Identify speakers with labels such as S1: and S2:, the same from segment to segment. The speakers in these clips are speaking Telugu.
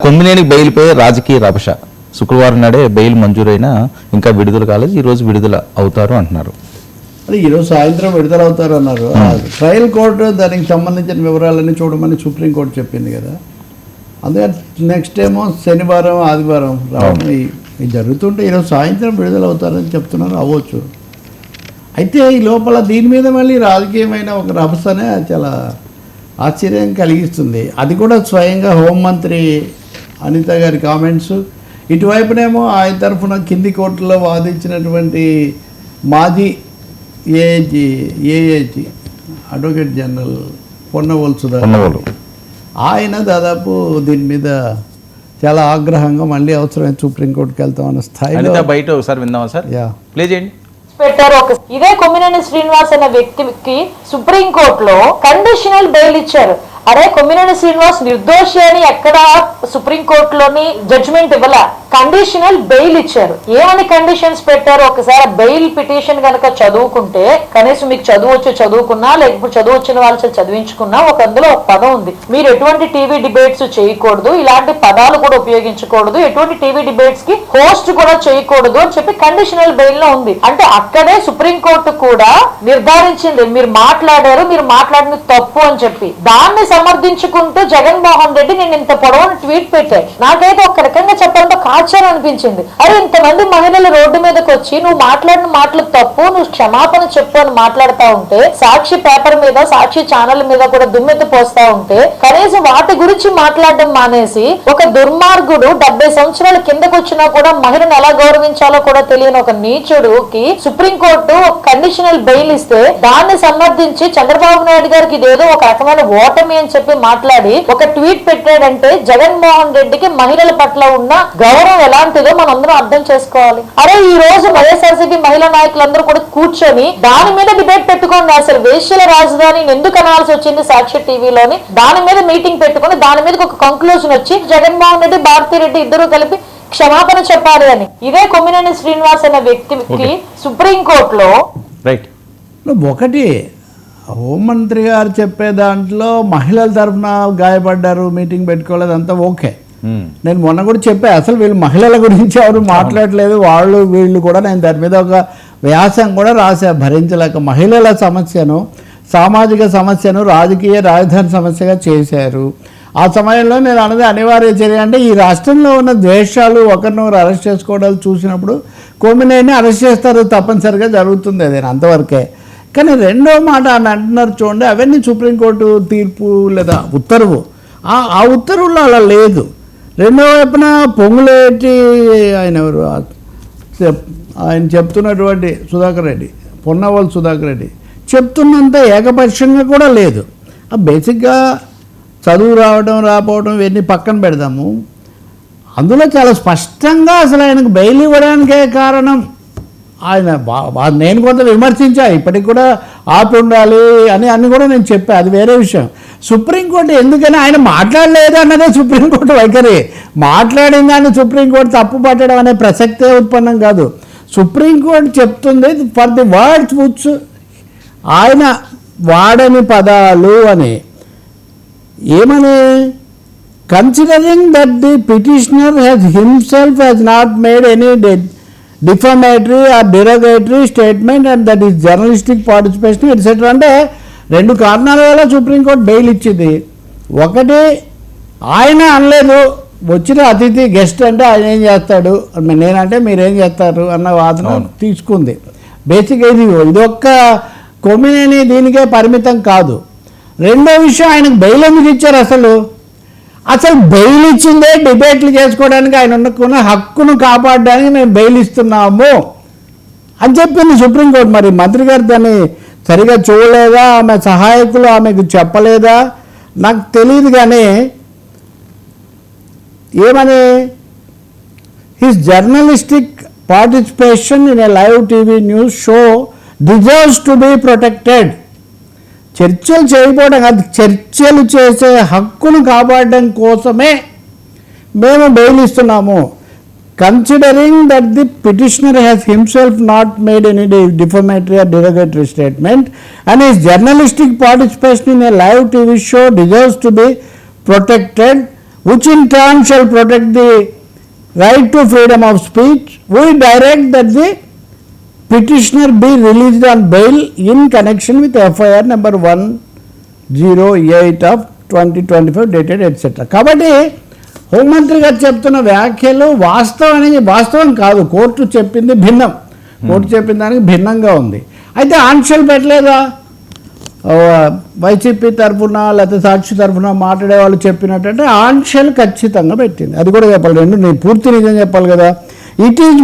S1: కొమ్మినేని బెయిల్పై రాజకీయ రభస. శుక్రవారం నాడే బెయిల్ మంజూరైనా ఇంకా విడుదల కాలేదు. ఈరోజు విడుదల అవుతారు అంటున్నారు.
S2: అది ఈరోజు సాయంత్రం విడుదల అవుతారు అన్నారు. ట్రయల్ కోర్టు దానికి సంబంధించిన వివరాలన్నీ చూడమని సుప్రీంకోర్టు చెప్పింది కదా. అందుకని నెక్స్ట్ ఏమో శనివారం ఆదివారం రావడం ఇది జరుగుతుంటే ఈరోజు సాయంత్రం విడుదల అవుతారని చెప్తున్నారు. అవ్వచ్చు. అయితే ఈ లోపల దీని మీద మళ్ళీ రాజకీయమైన ఒక రభసనే చాలా ఆశ్చర్యం కలిగిస్తుంది. అది కూడా స్వయంగా హోంమంత్రి అనిత గారి కామెంట్స్. ఇటువైపునేమో ఆయన తరఫున కింది కోర్టులో వాదించినటువంటి మాజీ AAG advocate general Ponnavolu Sudhakar ఆయన దాదాపు దీని మీద చాలా ఆగ్రహంగా మళ్ళీ అవసరమైన సుప్రీంకోర్టుకి వెళ్తామన్న స్థాయిలో
S1: బయట ఒకసారి విందామా సార్? ప్లే చేయండి.
S3: పెట్టారు. ఇదే కొమ్మినేని శ్రీనివాస్ అనే వ్యక్తికి సుప్రీంకోర్టులో కండిషనల్ బెయిల్ ఇచ్చారు. అరే కొమ్మినేని శ్రీనివాస్ నిర్దోషి అని ఎక్కడ సుప్రీంకోర్టులోని జడ్జిమెంట్ ఇవ్వాల, కండిషనల్ బెయిల్ ఇచ్చారు. ఏమని కండిషన్స్ పెట్టారు? ఒకసారి బెయిల్ పిటిషన్ కనుక చదువుకుంటే, కనీసం మీకు చదువుకున్నా లేకపోతే చదువు వచ్చిన వాళ్ళు చదివించుకున్నా ఒక అందులో ఒక పదం ఉంది, మీరు ఎటువంటి టీవీ డిబేట్స్ చేయకూడదు, ఇలాంటి పదాలు కూడా ఉపయోగించకూడదు, ఎటువంటి టీవీ డిబేట్స్ కి హోస్ట్ కూడా చేయకూడదు అని చెప్పి కండిషనల్ బెయిల్ లో ఉంది. అంటే అక్కడే సుప్రీంకోర్టు కూడా నిర్ధారించింది మీరు మాట్లాడారు, మీరు మాట్లాడిన తప్పు అని చెప్పి. దాన్ని సమర్థించుకుంటూ జగన్మోహన్ రెడ్డి నేను ఇంత పొడవును ట్వీట్ పెట్టాడు. నాకైతే ఒక రకంగా చెప్పాలంటే ఆశ్చర్యం అనిపించింది. అరే ఇంతమంది మహిళలు రోడ్డు మీదకి వచ్చి నువ్వు మాట్లాడిన మాటలు తప్పు, నువ్వు క్షమాపణ చెప్పు అని మాట్లాడుతూ ఉంటే, సాక్షి పేపర్ మీద సాక్షి ఛానల్ మీద కూడా దుమ్మెత్తి పోస్తా ఉంటే, కనీసం వాటి గురించి మాట్లాడడం మానేసి ఒక దుర్మార్గుడు 70 సంవత్సరాల కిందకు వచ్చినా కూడా మహిళను ఎలా గౌరవించాలో కూడా తెలియని ఒక నీచుడుకి సుప్రీంకోర్టు కండిషనల్ బెయిల్ ఇస్తే దాన్ని సమర్థించి చంద్రబాబు నాయుడు గారికి ఇదేదో ఒక రకమైన ఓటమి అని చెప్పి మాట్లాడి ఒక ట్వీట్ పెట్టాడంటే జగన్మోహన్ రెడ్డికి మహిళల పట్ల ఉన్న గౌరవం ఎలాంటిదో మనందరం అర్థం చేసుకోవాలి. అరే ఈ రోజు వైఎస్ఆర్సీపీ మహిళా నాయకులందరూ కూడా కూర్చొని దాని మీద డిబేట్ పెట్టుకోండి. అసలు వేశ్యల రాజధాని ఎందుకు అనాల్సి వచ్చింది సాక్షి టీవీలోని, దాని మీద మీటింగ్ పెట్టుకుని దాని మీద ఒక కంక్లూజన్ వచ్చి జగన్మోహన్ రెడ్డి భారతిరెడ్డి ఇద్దరు కలిపి క్షమాపణ చెప్పాలి అని. ఇదే కొమ్మినేని శ్రీనివాస్ అనే వ్యక్తికి సుప్రీంకోర్టులో
S2: ఒకటి హోంమంత్రి గారు చెప్పే దాంట్లో మహిళల తరఫున గాయపడ్డారు, మీటింగ్ పెట్టుకోలేదు, అంతా ఓకే. నేను మొన్న కూడా చెప్పా, అసలు వీళ్ళు మహిళల గురించి ఎవరు మాట్లాడలేదు, వాళ్ళు వీళ్ళు కూడా. నేను దాని మీద ఒక వ్యాసం కూడా రాశా, భరించలేక మహిళల సమస్యను, సామాజిక సమస్యను రాజకీయ రాజధాని సమస్యగా చేశారు. ఆ సమయంలో నేను అన్నది అనివార్య చర్య అంటే ఈ రాష్ట్రంలో ఉన్న ద్వేషాలు ఒకరినొకరు అరెస్ట్ చేసుకోవడాలు చూసినప్పుడు కొమ్మినేని అరెస్ట్ చేస్తారు, తప్పనిసరిగా జరుగుతుంది. అదే అంతవరకే. కానీ రెండో మాట అని అంటున్నారు చూడండి, అవన్నీ సుప్రీంకోర్టు తీర్పు లేదా ఉత్తర్వు, ఆ ఉత్తర్వుల్లో అలా లేదు. రెండో వైపున పొంగులేటి ఆయన చెప్తున్నటువంటి సుధాకర్ రెడ్డి, పొన్నవోలు సుధాకర్ రెడ్డి చెప్తున్నంత ఏకపక్షంగా కూడా లేదు. బేసిక్గా చదువు రాకపోవడం ఇవన్నీ పక్కన పెడదాము. అందులో చాలా స్పష్టంగా అసలు ఆయనకు బెయిల్ ఇవ్వడానికే కారణం ఆయన నేను కొంత విమర్శించా, ఇప్పటికి కూడా ఆపి ఉండాలి అని కూడా నేను చెప్పా, అది వేరే విషయం. సుప్రీంకోర్టు ఎందుకని ఆయన మాట్లాడలేదు అన్నదే సుప్రీంకోర్టు వైఖరి. మాట్లాడిన దాన్ని సుప్రీంకోర్టు తప్పు పట్టడం అనే ప్రసక్తే ఉత్పన్నం కాదు. సుప్రీంకోర్టు చెప్తుంది ఫర్ ది వర్డ్స్ విచ్ ఆయన వాడని పదాలు అని. ఏమని? Considering that the petitioner himself has not made any defamatory or derogatory statement and that is journalistic participation etcetera. అంటే రెండు కారణాల వల్ల సుప్రీంకోర్టు బెయిల్ ఇచ్చింది. ఒకటి, ఆయన అనలేదు, వచ్చిన అతిథి గెస్ట్ అంటే ఆయన ఏం చేస్తాడు, నేనంటే మీరేం చేస్తారు అన్న వాదన తీసుకుంది. బేసిక్గా ఇదొక్క కొమ్మినేని దీనికే పరిమితం కాదు. రెండో విషయం, ఆయనకు బెయిల్ ఎందుకు ఇచ్చారు? అసలు బెయిల్ ఇచ్చిందే డిబేట్లు చేసుకోవడానికి, ఆయన ఉన్నకున్న హక్కును కాపాడడానికి మేము బెయిల్ ఇస్తున్నాము అని చెప్పింది సుప్రీంకోర్టు. మరి మంత్రి గారు దాన్ని సరిగా చూడలేదా, ఆమె సహాయకులు ఆమెకు చెప్పలేదా నాకు తెలియదు. కానీ ఏమని, his journalistic participation in a live TV news show deserves to be protected. చర్చలు చేయకపోవడం కాదు, చర్చలు చేసే హక్కును కాపాడడం కోసమే మేము బెయిల్ ఇస్తున్నాము. Considering that the petitioner has himself not made any defamatory or derogatory statement and his journalistic participation in a live TV show deserves to be protected, which in turn shall protect the right to freedom of speech, we direct that the petitioner be released on bail in connection with FIR number 108 of 2025 dated etc. కాబట్టి హోంమంత్రి గారు చెప్తున్న వ్యాఖ్యలు వాస్తవం కాదు, కోర్టు చెప్పింది భిన్నం, కోర్టు చెప్పిన దానికి భిన్నంగా ఉంది. అయితే ఆంక్షలు పెట్టలేదా? వైసీపీ తరఫున లేకపోతే సాక్షి తరఫున మాట్లాడే వాళ్ళు చెప్పినట్టంటే ఆంక్షలు ఖచ్చితంగా పెట్టింది. అది కూడా చెప్పాలి, నేను పూర్తి నిజం చెప్పాలి కదా. ఇట్ ఈజ్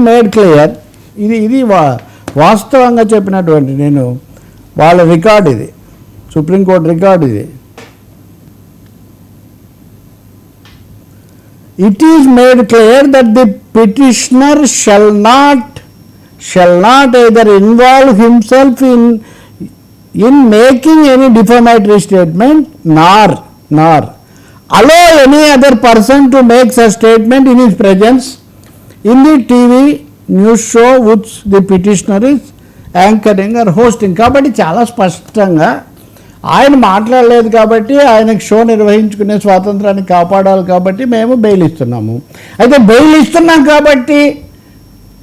S2: మేడ్ క్లియర్, ఇది వాస్తవంగా చెప్పినటువంటి నేను వాళ్ళ రికార్డ్, ఇది సుప్రీంకోర్టు రికార్డ్. ఇది it is made clear that the petitioner shall not either involve himself in making any defamatory statement nor allow any other person to make such statement in his presence in the TV news show which the petitioner is anchoring or hosting. కాబట్టి చాలా స్పష్టంగా ఆయన మాట్లాడలేదు కాబట్టి ఆయనకు షో నిర్వహించుకునే స్వాతంత్రాన్ని కాపాడాలి కాబట్టి మేము బెయిల్ ఇస్తున్నాము. అయితే బెయిల్ ఇస్తున్నాం కాబట్టి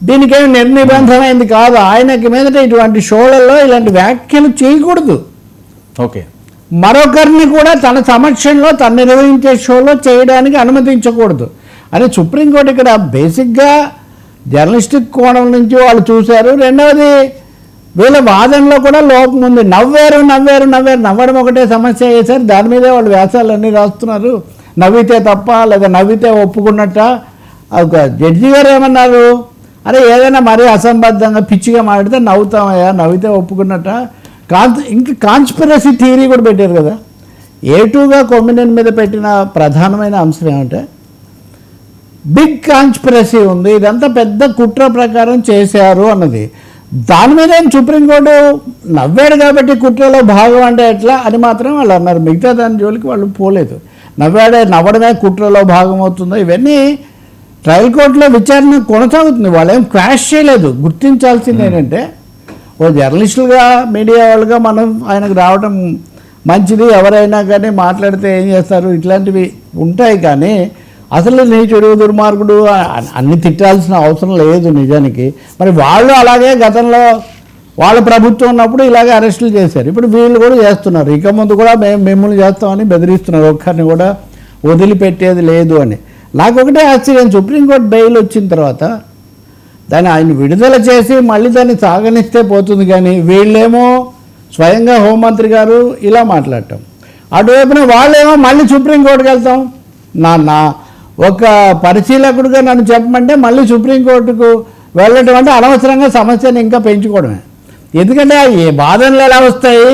S2: దీనికేమి నిర్నిబంధమైంది కాదు. ఆయనకి మీదట ఇటువంటి షోలలో ఇలాంటి వ్యాఖ్యలు చేయకూడదు.
S1: ఓకే,
S2: మరొకరిని కూడా తన సమక్షంలో తను నిర్వహించే షోలో చేయడానికి అనుమతించకూడదు అని సుప్రీంకోర్టు ఇక్కడ బేసిక్గా జర్నలిస్టిక్ కోణం నుంచి వాళ్ళు చూశారు. రెండవది వీళ్ళ వాదనలో కూడా లోపం ఉంది. నవ్వడం ఒకటే సమస్య చేశారు, దాని మీదే వాళ్ళు వ్యాసాలన్నీ రాస్తున్నారు. నవ్వితే తప్ప లేదా నవ్వితే ఒప్పుకున్నట్ట. ఒక జడ్జి గారు ఏమన్నారు, అరే ఏదైనా మరీ అసంబద్ధంగా పిచ్చిగా మాట్లాడితే నవ్వుతామయ్యా, నవ్వితే ఒప్పుకున్నట్ట. ఇంకా కాన్స్పిరసీ థియరీ కూడా పెట్టారు కదా. A2గా కొమ్మినేని మీద పెట్టిన ప్రధానమైన అంశం ఏమంటే బిగ్ కాన్స్పిరసీ ఉంది, ఇదంతా పెద్ద కుట్ర ప్రకారం చేశారు అన్నది. దాని మీద సుప్రీంకోర్టు నవ్వాడు కాబట్టి కుట్రలో భాగం అంటే ఎట్లా అని మాత్రం వాళ్ళు అన్నారు. మిగతా దాని జోలికి వాళ్ళు పోలేదు. నవ్వడమే కుట్రలో భాగం అవుతుందో ఇవన్నీ ట్రయల్ కోర్టులో విచారణ కొనసాగుతుంది. వాళ్ళు ఏం క్వాష్ చేయలేదు. గుర్తించాల్సింది ఏంటంటే ఓ జర్నలిస్టులుగా మీడియా వాళ్ళుగా మనం ఆయనకు రావడం మంచిది. ఎవరైనా కానీ మాట్లాడితే ఏం చేస్తారు, ఇట్లాంటివి ఉంటాయి. కానీ అసలు నీచుడు దుర్మార్గుడు అన్ని తిట్టాల్సిన అవసరం లేదు నిజానికి. మరి వాళ్ళు అలాగే గతంలో వాళ్ళ ప్రభుత్వం ఉన్నప్పుడు ఇలాగే అరెస్టులు చేశారు, ఇప్పుడు వీళ్ళు కూడా చేస్తున్నారు. ఇక ముందు కూడా మేము మిమ్మల్ని చేస్తామని బెదిరిస్తున్నారు, ఒక్కరిని కూడా వదిలిపెట్టేది లేదు అని. నాకు ఒకటే ఆశ్చర్యం, సుప్రీంకోర్టు బెయిల్ వచ్చిన తర్వాత దాన్ని ఆయన విడుదల చేసి మళ్ళీ దాన్ని సాగనిస్తే పోతుంది. కానీ వీళ్ళేమో స్వయంగా హోంమంత్రి గారు ఇలా మాట్లాడటం, అటువైపున వాళ్ళేమో మళ్ళీ సుప్రీంకోర్టుకి వెళ్తాం. నా ఒక పరిశీలకుడిగా నన్ను చెప్పమంటే మళ్ళీ సుప్రీంకోర్టుకు వెళ్ళటం అంటే అనవసరంగా సమస్యను ఇంకా పెంచుకోవడమే. ఎందుకంటే ఏ వాదనలు ఎలా వస్తాయి,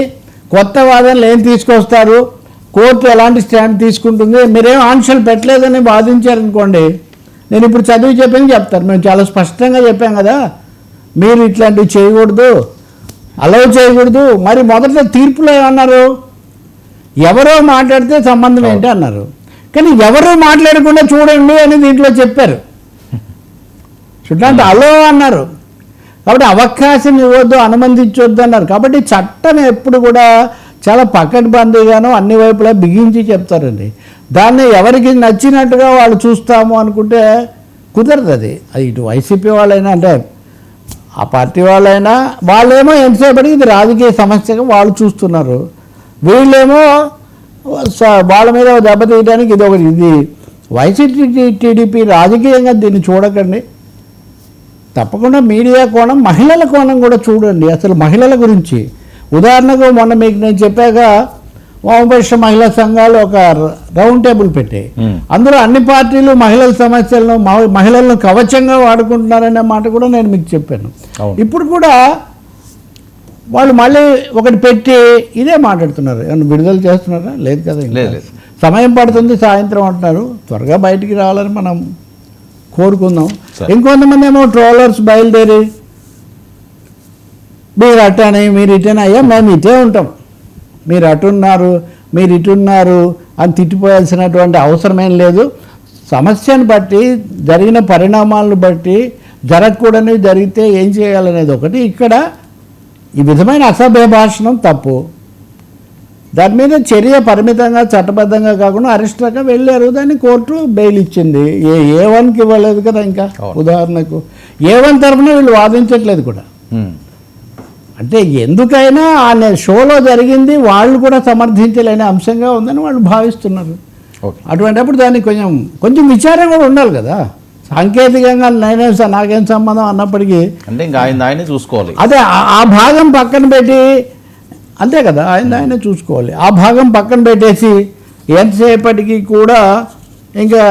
S2: కొత్త వాదనలు ఏం తీసుకొస్తారు, కోర్టు ఎలాంటి స్టాండ్ తీసుకుంటుంది. మీరేం ఆంక్షలు పెట్టలేదని వాదించారనుకోండి, నేను ఇప్పుడు చదివి చెప్పింది చెప్తారు. మేము చాలా స్పష్టంగా చెప్పాం కదా, మీరు ఇట్లాంటివి చేయకూడదు, అలౌ చేయకూడదు. మరి మొదట తీర్పులో ఏమన్నారు, ఎవరో మాట్లాడితే సంబంధం ఏంటి అన్నారు. కానీ ఎవరు మాట్లాడకుండా చూడండి అని దీంట్లో చెప్పారు. చూడండి అలో అన్నారు. కాబట్టి అవకాశం ఇవ్వద్దు, అనుమతించవద్దు అన్నారు. కాబట్టి చట్టం ఎప్పుడు కూడా చాలా పకడ్బందీగాను అన్ని వైపులా బిగించి చెప్తారండి. దాన్ని ఎవరికి నచ్చినట్టుగా వాళ్ళు చూస్తాము అనుకుంటే కుదరదు. అది ఇటు వైసీపీ వాళ్ళైనా అంటే ఆ పార్టీ వాళ్ళైనా వాళ్ళేమో ఎంతసేపటికి ఇది రాజకీయ సమస్యగా వాళ్ళు చూస్తున్నారు. వీళ్ళేమో వాళ్ళ మీద దెబ్బతీయడానికి ఇది వైసీపీ టీడీపీ రాజకీయంగా దీన్ని చూడకండి. తప్పకుండా మీడియా కోణం, మహిళల కోణం కూడా చూడండి. అసలు మహిళల గురించి ఉదాహరణకు మొన్న మీకు నేను చెప్పాక వామపక్ష మహిళా సంఘాలు ఒక రౌండ్ టేబుల్ పెట్టాయి. అందులో అన్ని పార్టీలు మహిళల సమస్యలను మహిళలను కవచంగా వాడుకుంటున్నారనే మాట కూడా నేను మీకు చెప్పాను. ఇప్పుడు కూడా వాళ్ళు మళ్ళీ ఒకటి పెట్టి ఇదే మాట్లాడుతున్నారు. ఏమన్నా విడుదల చేస్తున్నారా? లేదు కదా, లేదు, సమయం పడుతుంది, సాయంత్రం అంటున్నారు. త్వరగా బయటికి రావాలని మనం కోరుకుందాం. ఇంకొంతమంది ఏమో ట్రోలర్స్ బయలుదేరి మీరు అట్టని మీరు ఇటని, అయ్యా మేము ఇటే ఉంటాం, మీరు అటున్నారు మీరు ఇటున్నారు అని తిట్టిపోయాల్సినటువంటి అవసరమేం లేదు. సమస్యను బట్టి జరిగిన పరిణామాలను బట్టి జరగకూడనివి జరిగితే ఏం చేయాలనేది ఒకటి. ఇక్కడ ఈ విధమైన అసభ్య భాషణం తప్పు. దాని మీద చర్య పరిమితంగా చట్టబద్ధంగా కాకుండా అరెస్ట్ దాకా వెళ్ళారు. దాన్ని కోర్టు బెయిల్ ఇచ్చింది. ఏ1కి ఇవ్వలేదు కదా. ఇంకా ఉదాహరణకు ఏ1 తరఫున వీళ్ళు వాదించట్లేదు కూడా. అంటే ఎందుకైనా ఆ షోలో జరిగింది వాళ్ళు కూడా సమర్థించలేని అంశంగా ఉందని వాళ్ళు భావిస్తున్నారు. అటువంటిప్పుడు దానికి కొంచెం విచారం కూడా ఉండాలి కదా. సాంకేతికంగా నాకేం సంబంధం అన్నప్పటికీ
S1: అంటే ఇంకా ఆయనే చూసుకోవాలి.
S2: అదే ఆ భాగం పక్కన పెట్టి అంతే కదా, ఆయనే చూసుకోవాలి. ఆ భాగం పక్కన పెట్టేసి ఎంతసేపటికి కూడా ఇంకా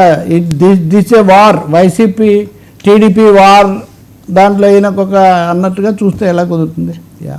S2: this a war, YCP TDP war, దాంట్లో ఈయనకొక అన్నట్టుగా చూస్తే ఎలా కుదురుతుంది? యా.